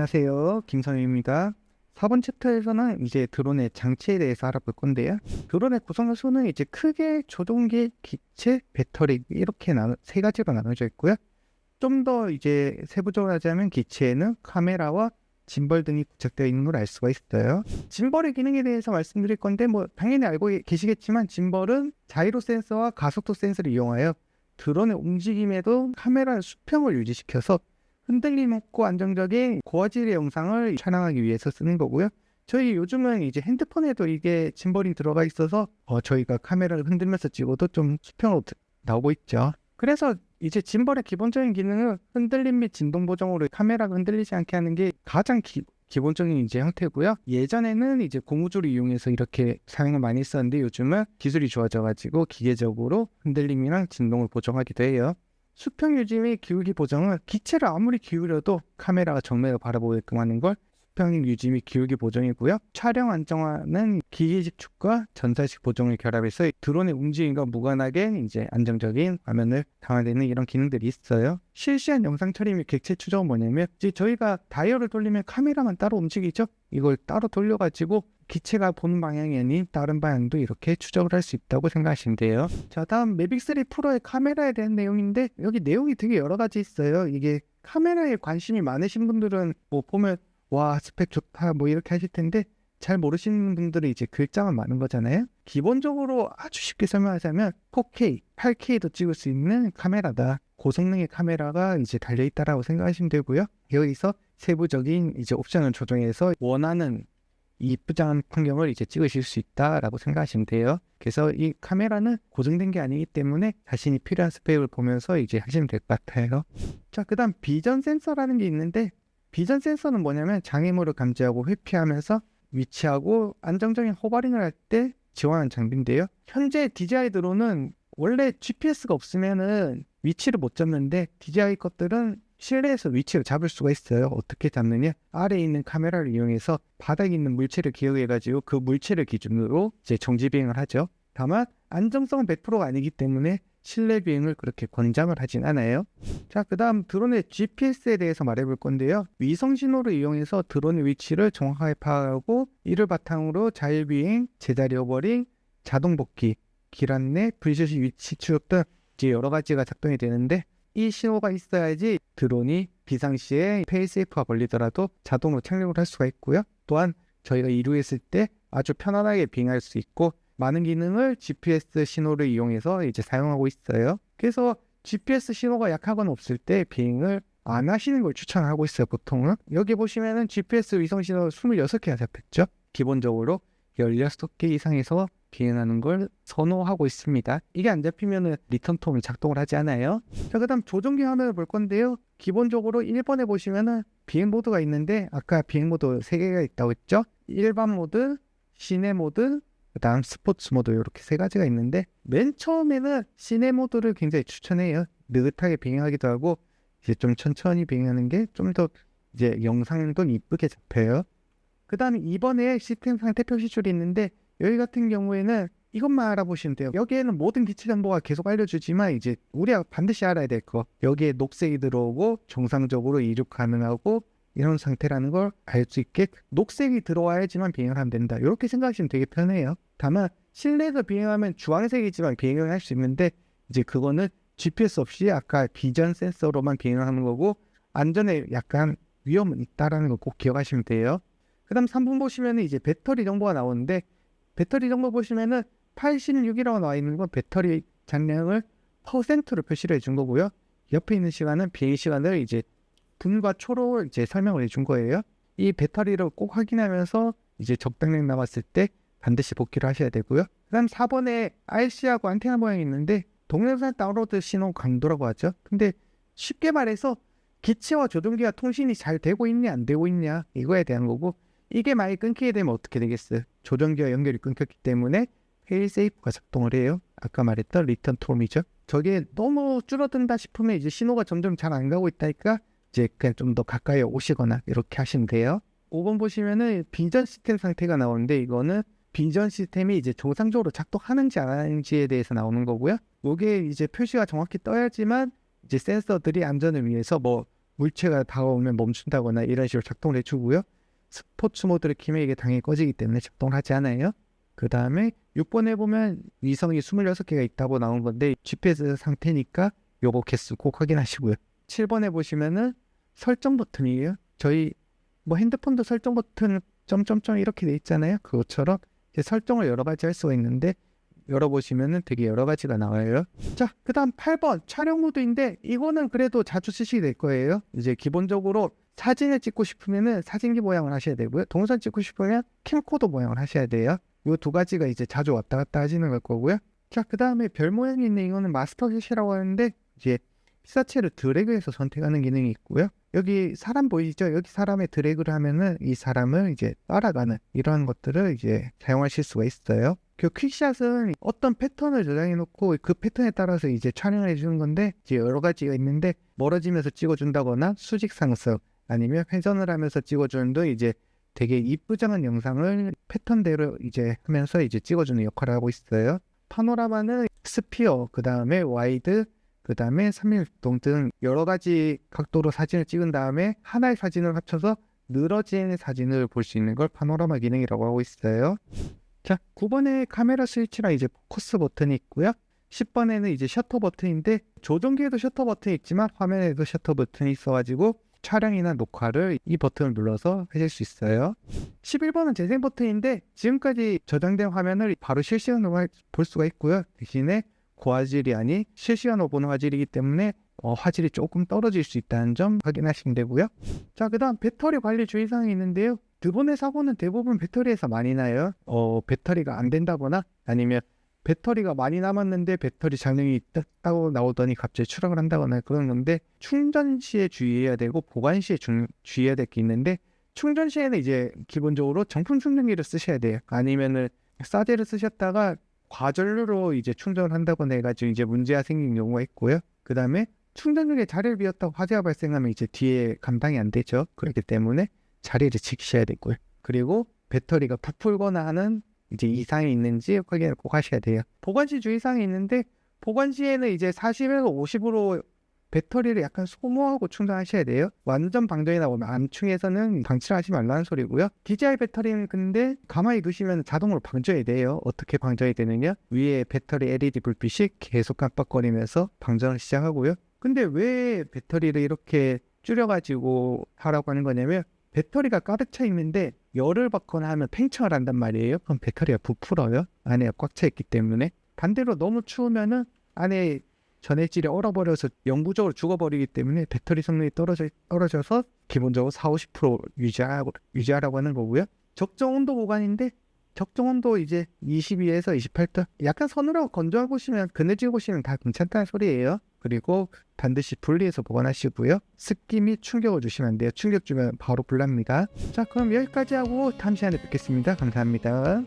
안녕하세요. 김성윤입니다. 4번 챕터에서는 이제 드론의 장치에 대해서 알아볼 건데요. 드론의 구성 요소는 이제 크게 조종기, 기체, 배터리 이렇게 세 가지로 나눠져 있고요. 좀 더 이제 세부적으로 하자면 기체에는 카메라와 짐벌 등이 부착되어 있는 걸 알 수가 있어요. 짐벌의 기능에 대해서 말씀드릴 건데 당연히 알고 계시겠지만 짐벌은 자이로 센서와 가속도 센서를 이용하여 드론의 움직임에도 카메라 수평을 유지시켜서 흔들림 없고 안정적인 고화질의 영상을 촬영하기 위해서 쓰는 거고요. 저희 요즘은 이제 핸드폰에도 이게 짐벌이 들어가 있어서 저희가 카메라를 흔들면서 찍어도 좀 수평으로 나오고 있죠. 그래서 이제 짐벌의 기본적인 기능은 흔들림 및 진동 보정으로 카메라가 흔들리지 않게 하는 게 가장 기본적인 이제 형태고요. 예전에는 이제 고무줄을 이용해서 이렇게 사용을 많이 했었는데 요즘은 기술이 좋아져가지고 기계적으로 흔들림이랑 진동을 보정하기도 해요. 수평 유지 및 기울기 보정은 기체를 아무리 기울여도 카메라가 정면을 바라보게끔 하는 걸 수평 유지 및 기울기 보정이고요. 촬영 안정화는 기계식 축과 전자식 보정을 결합해서 드론의 움직임과 무관하게 이제 안정적인 화면을 담아내는 이런 기능들이 있어요. 실시간 영상 처리 및 객체 추적은 뭐냐면 이제 저희가 다이얼을 돌리면 카메라만 따로 움직이죠. 이걸 따로 돌려가지고 기체가 보는 방향이 아닌 다른 방향도 이렇게 추적을 할 수 있다고 생각하시면 돼요. 자, 다음 매빅3 프로의 카메라에 대한 내용인데 여기 내용이 되게 여러 가지 있어요. 이게 카메라에 관심이 많으신 분들은 보면 와 스펙 좋다 이렇게 하실 텐데 잘 모르시는 분들은 이제 글자만 많은 거잖아요. 기본적으로 아주 쉽게 설명하자면 4K, 8K도 찍을 수 있는 카메라다. 고성능의 카메라가 이제 달려있다라고 생각하시면 되고요. 여기서 세부적인 이제 옵션을 조정해서 원하는 이 이쁘장한 풍경을 이제 찍으실 수 있다라고 생각하시면 돼요. 그래서 이 카메라는 고정된 게 아니기 때문에 자신이 필요한 스펙을 보면서 이제 하시면 될 것 같아요. 자, 그 다음 비전 센서라는 게 있는데 비전 센서는 뭐냐면 장애물을 감지하고 회피하면서 위치하고 안정적인 호버링을 할 때 지원하는 장비인데요. 현재 DJI 드론은 원래 GPS가 없으면은 위치를 못 잡는데 DJI 것들은 실내에서 위치를 잡을 수가 있어요. 어떻게 잡느냐? 아래에 있는 카메라를 이용해서 바닥에 있는 물체를 기억해가지고 그 물체를 기준으로 이제 정지 비행을 하죠. 다만 안정성은 100%가 아니기 때문에 실내 비행을 그렇게 권장을 하진 않아요. 자, 그 다음 드론의 GPS에 대해서 말해볼 건데요. 위성 신호를 이용해서 드론의 위치를 정확하게 파악하고 이를 바탕으로 자율비행, 제자리 오버링, 자동 복귀, 길 안내, 불시시 위치 추적 등 이제 여러 가지가 작동이 되는데 이 신호가 있어야지 드론이 비상시에 페이스세이프가 걸리더라도 자동으로 착륙을 할 수가 있고요. 또한 저희가 이륙했을 때 아주 편안하게 비행할 수 있고 많은 기능을 GPS 신호를 이용해서 이제 사용하고 있어요. 그래서 GPS 신호가 약하거나 없을 때 비행을 안 하시는 걸 추천하고 있어요. 보통은 여기 보시면은 GPS 위성 신호 26개가 잡혔죠. 기본적으로 16개 이상에서 비행하는 걸 선호하고 있습니다. 이게 안 잡히면은 리턴 톰이 작동을 하지 않아요. 자, 그 다음 조종기 화면을 볼 건데요. 기본적으로 1번에 보시면은 비행 모드가 있는데 아까 비행 모드 3개가 있다고 했죠. 일반 모드, 시내 모드, 그 다음 스포츠 모드 이렇게 3가지가 있는데 맨 처음에는 시내 모드를 굉장히 추천해요. 느긋하게 비행하기도 하고 이제 좀 천천히 비행하는 게 좀 더 이제 영상도 이쁘게 잡혀요. 그 다음에 2번에 시스템 상태 표시줄이 있는데 여기 같은 경우에는 이것만 알아보시면 돼요. 여기에는 모든 기체 정보가 계속 알려주지만 이제 우리가 반드시 알아야 될 거, 여기에 녹색이 들어오고 정상적으로 이륙 가능하고 이런 상태라는 걸 알 수 있게 녹색이 들어와야지만 비행을 하면 된다. 이렇게 생각하시면 되게 편해요. 다만 실내에서 비행하면 주황색이지만 비행을 할 수 있는데 이제 그거는 GPS 없이 아까 비전 센서로만 비행을 하는 거고 안전에 약간 위험은 있다라는 거 꼭 기억하시면 돼요. 그 다음 3분 보시면 이제 배터리 정보가 나오는데 배터리 정보 보시면은 86이라고 나와 있는 건 배터리 잔량을 퍼센트로 표시를 해준 거고요. 옆에 있는 시간은 비행 시간을 이제 분과 초로 이제 설명을 해준 거예요. 이 배터리를 꼭 확인하면서 이제 적당량 남았을 때 반드시 복귀를 하셔야 되고요. 그 다음 4번에 RC하고 안테나 모양이 있는데 동영상 다운로드 신호 강도라고 하죠. 근데 쉽게 말해서 기체와 조종기가 통신이 잘 되고 있냐 안 되고 있냐 이거에 대한 거고 이게 많이 끊기게 되면 어떻게 되겠어요? 조종기와 연결이 끊겼기 때문에 페일세이프가 작동을 해요. 아까 말했던 리턴 톰이죠. 저게 너무 줄어든다 싶으면 이제 신호가 점점 잘 안 가고 있다니까 이제 그냥 좀 더 가까이 오시거나 이렇게 하시면 돼요. 5번 보시면은 비전 시스템 상태가 나오는데 이거는 비전 시스템이 이제 정상적으로 작동하는지 안 하는지에 대해서 나오는 거고요. 이게 이제 표시가 정확히 떠야지만 이제 센서들이 안전을 위해서 물체가 다가오면 멈춘다거나 이런 식으로 작동을 해주고요. 스포츠 모드를 키면 이게 당연히 꺼지기 때문에 작동을 하지 않아요. 그 다음에 6번에 보면 위성이 26개가 있다고 나온 건데 GPS 상태니까 요거 개수 꼭 확인하시고요. 7번에 보시면은 설정 버튼이에요. 저희 뭐 핸드폰도 설정 버튼 점점점 이렇게 돼 있잖아요. 그것처럼 이제 설정을 여러 가지 할 수가 있는데 열어보시면은 되게 여러 가지가 나와요. 자, 그 다음 8번 촬영 모드인데 이거는 그래도 자주 쓰시게 될 거예요. 이제 기본적으로 사진을 찍고 싶으면은 사진기 모양을 하셔야 되고요. 동영상 찍고 싶으면 캠코더 모양을 하셔야 돼요. 이 두 가지가 이제 자주 왔다 갔다 하시는 걸 거고요. 자, 그 다음에 별 모양이 있는 이거는 마스터 셋이라고 하는데 이제 피사체를 드래그해서 선택하는 기능이 있고요. 여기 사람 보이시죠? 여기 사람에 드래그를 하면은 이 사람을 이제 따라가는 이런 것들을 이제 사용하실 수가 있어요. 그 퀵샷은 어떤 패턴을 저장해 놓고 그 패턴에 따라서 이제 촬영을 해주는 건데 이제 여러 가지가 있는데 멀어지면서 찍어준다거나 수직 상승 아니면 회전을 하면서 찍어주는 등 이제 되게 이쁘장한 영상을 패턴대로 이제 하면서 이제 찍어주는 역할을 하고 있어요. 파노라마는 스피어, 그 다음에 와이드, 그 다음에 360도 등 여러 가지 각도로 사진을 찍은 다음에 하나의 사진을 합쳐서 늘어진 사진을 볼 수 있는 걸 파노라마 기능이라고 하고 있어요. 자, 9번에 카메라 스위치랑 이제 포커스 버튼이 있고요. 10번에는 이제 셔터 버튼인데 조종기에도 셔터 버튼이 있지만 화면에도 셔터 버튼이 있어가지고 촬영이나 녹화를 이 버튼을 눌러서 하실 수 있어요. 11번은 재생 버튼인데 지금까지 저장된 화면을 바로 실시간으로 볼 수가 있고요. 대신에 고화질이 아닌 실시간으로 보는 화질이기 때문에 화질이 조금 떨어질 수 있다는 점 확인하시면 되고요. 자, 그 다음 배터리 관리 주의사항이 있는데요. 두 번의 사고는 대부분 배터리에서 많이 나요. 배터리가 안 된다거나 아니면 배터리가 많이 남았는데 배터리 잔량이 있다고 나오더니 갑자기 추락을 한다거나 그런 건데 충전 시에 주의해야 되고 보관 시에 주의해야 될 게 있는데 충전 시에는 이제 기본적으로 정품 충전기를 쓰셔야 돼요. 아니면은 싸제를 쓰셨다가 과전류로 이제 충전을 한다거나 해가지고 이제 문제가 생긴 경우가 있고요. 그 다음에 충전 중에 자리를 비웠다고 화재가 발생하면 이제 뒤에 감당이 안 되죠. 그렇기 때문에 자리를 지키셔야 되고요. 그리고 배터리가 부풀거나 하는 이제 이상이 있는지 확인을 꼭 하셔야 돼요. 보관시 주의사항이 있는데 보관시에는 이제 40에서 50으로 배터리를 약간 소모하고 충전하셔야 돼요. 완전 방전이 나오면 안충에서는 방치를 하지 말라는 소리고요. DJI 배터리는 근데 가만히 두시면 자동으로 방전이 돼요. 어떻게 방전이 되느냐? 위에 배터리 LED 불빛이 계속 깜빡거리면서 방전을 시작하고요. 근데 왜 배터리를 이렇게 줄여가지고 하라고 하는 거냐면 배터리가 가득 차 있는데 열을 받거나 하면 팽창을 한단 말이에요. 그럼 배터리가 부풀어요. 안에 꽉 차 있기 때문에. 반대로 너무 추우면은 안에 전해질이 얼어버려서 영구적으로 죽어버리기 때문에 배터리 성능이 떨어져서 기본적으로 40-50% 유지하라고 하는 거고요. 적정 온도 보관인데 적정 온도 이제 22에서 28도 약간 서늘하고 건조하고 오시면 그늘지고 오시면 다 괜찮다는 소리예요. 그리고 반드시 분리해서 보관하시고요. 습기 및 충격을 주시면 안 돼요. 충격 주면 바로 불납니다. 자, 그럼 여기까지 하고 다음 시간에 뵙겠습니다. 감사합니다.